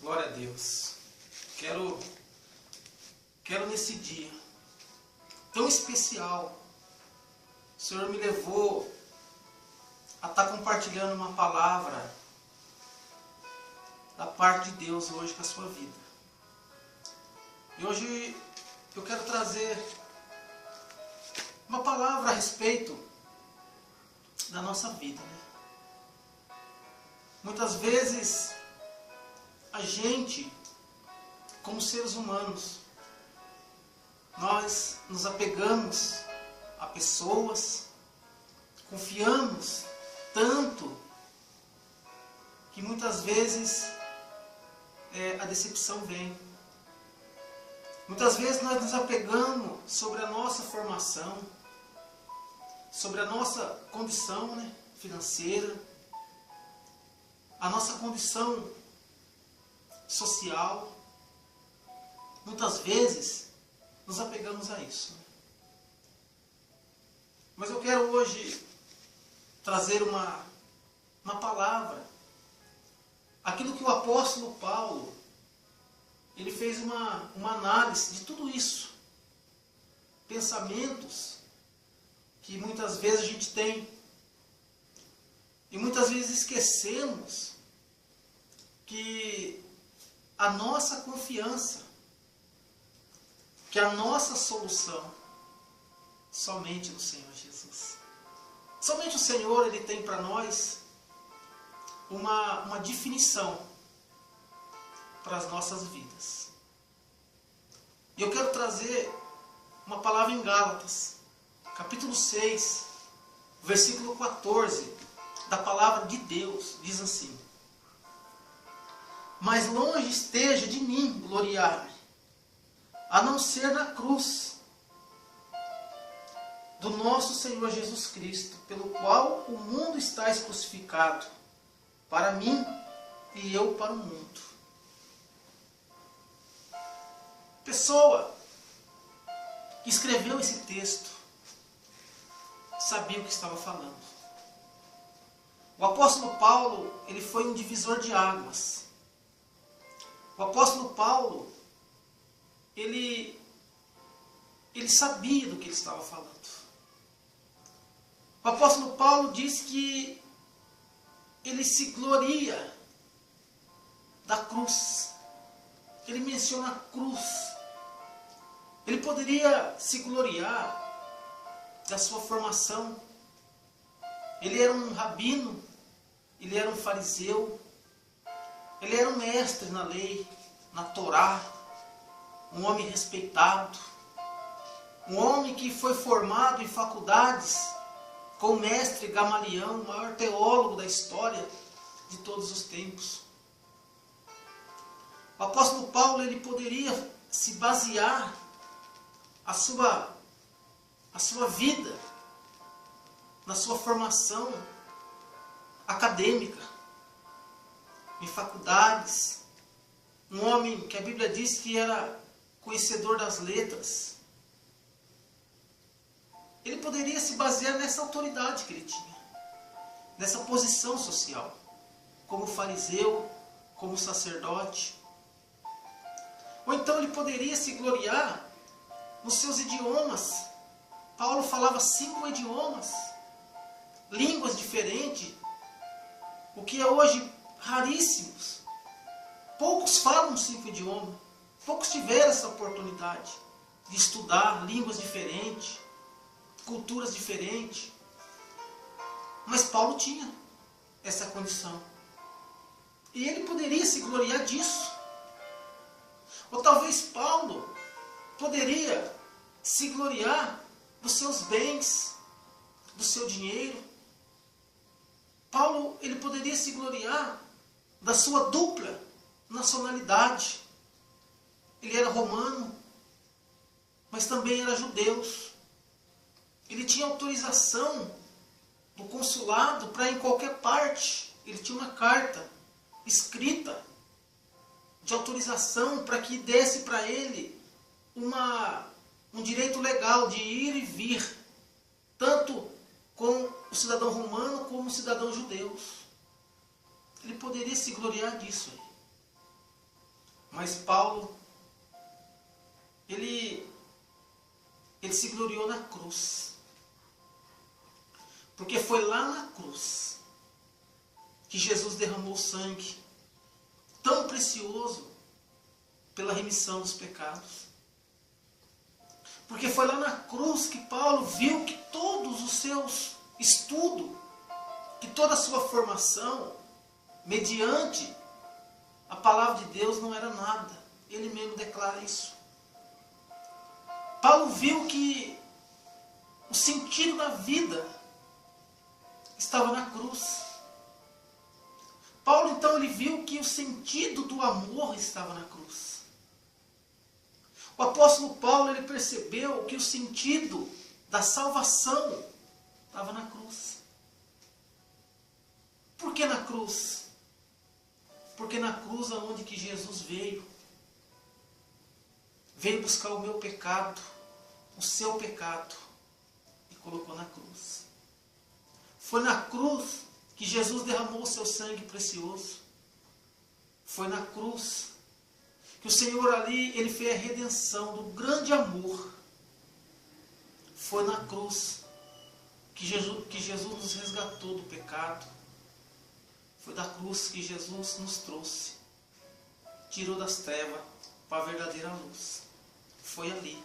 Glória a Deus. Quero nesse dia tão especial, o Senhor me levou a estar compartilhando uma palavra da parte de Deus hoje com a sua vida. E hoje eu quero trazer uma palavra a respeito da nossa vida, né? Muitas vezes a gente, como seres humanos, nós nos apegamos a pessoas, confiamos tanto que muitas vezes a decepção vem. Muitas vezes nós nos apegamos sobre a nossa formação, sobre a nossa condição, né, financeira, a nossa condição social. Muitas vezes nos apegamos a isso. Mas eu quero hoje trazer uma palavra. Aquilo que o apóstolo Paulo, ele fez uma análise de tudo isso. Pensamentos que muitas vezes a gente tem. E muitas vezes esquecemos que a nossa confiança, que a nossa solução, somente no Senhor Jesus. Somente o Senhor, Ele tem para nós uma definição para as nossas vidas. E eu quero trazer uma palavra em Gálatas, capítulo 6, versículo 14, da palavra de Deus, diz assim: mas longe esteja de mim gloriar-me, a não ser na cruz do nosso Senhor Jesus Cristo, pelo qual o mundo está crucificado para mim e eu para o mundo. Pessoa que escreveu esse texto sabia o que estava falando. O apóstolo Paulo, ele foi um divisor de águas. O apóstolo Paulo, ele sabia do que ele estava falando. O apóstolo Paulo diz que ele se gloria da cruz. Ele menciona a cruz. Ele poderia se gloriar da sua formação. Ele era um rabino, ele era um fariseu, ele era um mestre na lei, na Torá, um homem respeitado, um homem que foi formado em faculdades com o mestre Gamaliel, o maior teólogo da história de todos os tempos. O apóstolo Paulo, ele poderia se basear a sua vida na sua formação acadêmica, em faculdades, um homem que a Bíblia diz que era conhecedor das letras. Ele poderia se basear nessa autoridade que ele tinha, nessa posição social, como fariseu, como sacerdote. Ou então ele poderia se gloriar nos seus idiomas. Paulo falava 5 idiomas, línguas diferentes, o que é hoje raríssimos. Poucos falam 5 idiomas, poucos tiveram essa oportunidade de estudar línguas diferentes, culturas diferentes. Mas Paulo tinha essa condição. E ele poderia se gloriar disso. Ou talvez Paulo poderia se gloriar dos seus bens, do seu dinheiro. Paulo, ele poderia se gloriar da sua dupla nacionalidade. Ele era romano, mas também era judeu. Ele tinha autorização do consulado para ir em qualquer parte. Ele tinha uma carta escrita de autorização para que desse para ele um direito legal de ir e vir, tanto com o cidadão romano como o cidadão judeu. Ele poderia se gloriar disso. Mas Paulo, ele se gloriou na cruz. Porque foi lá na cruz que Jesus derramou sangue tão precioso pela remissão dos pecados. Porque foi lá na cruz que Paulo viu que todos os seus estudos, que toda a sua formação, mediante a palavra de Deus, não era nada. Ele mesmo declara isso. Paulo viu que o sentido da vida estava na cruz. Paulo então ele viu que o sentido do amor estava na cruz. O apóstolo Paulo ele percebeu que o sentido da salvação estava na cruz. Por que na cruz? Porque na cruz aonde que Jesus veio buscar o meu pecado, o seu pecado, e colocou na cruz. Foi na cruz que Jesus derramou o seu sangue precioso. Foi na cruz que o Senhor ali, ele fez a redenção do grande amor. Foi na cruz que Jesus nos resgatou do pecado. Foi da cruz que Jesus nos trouxe, tirou das trevas para a verdadeira luz. Foi ali.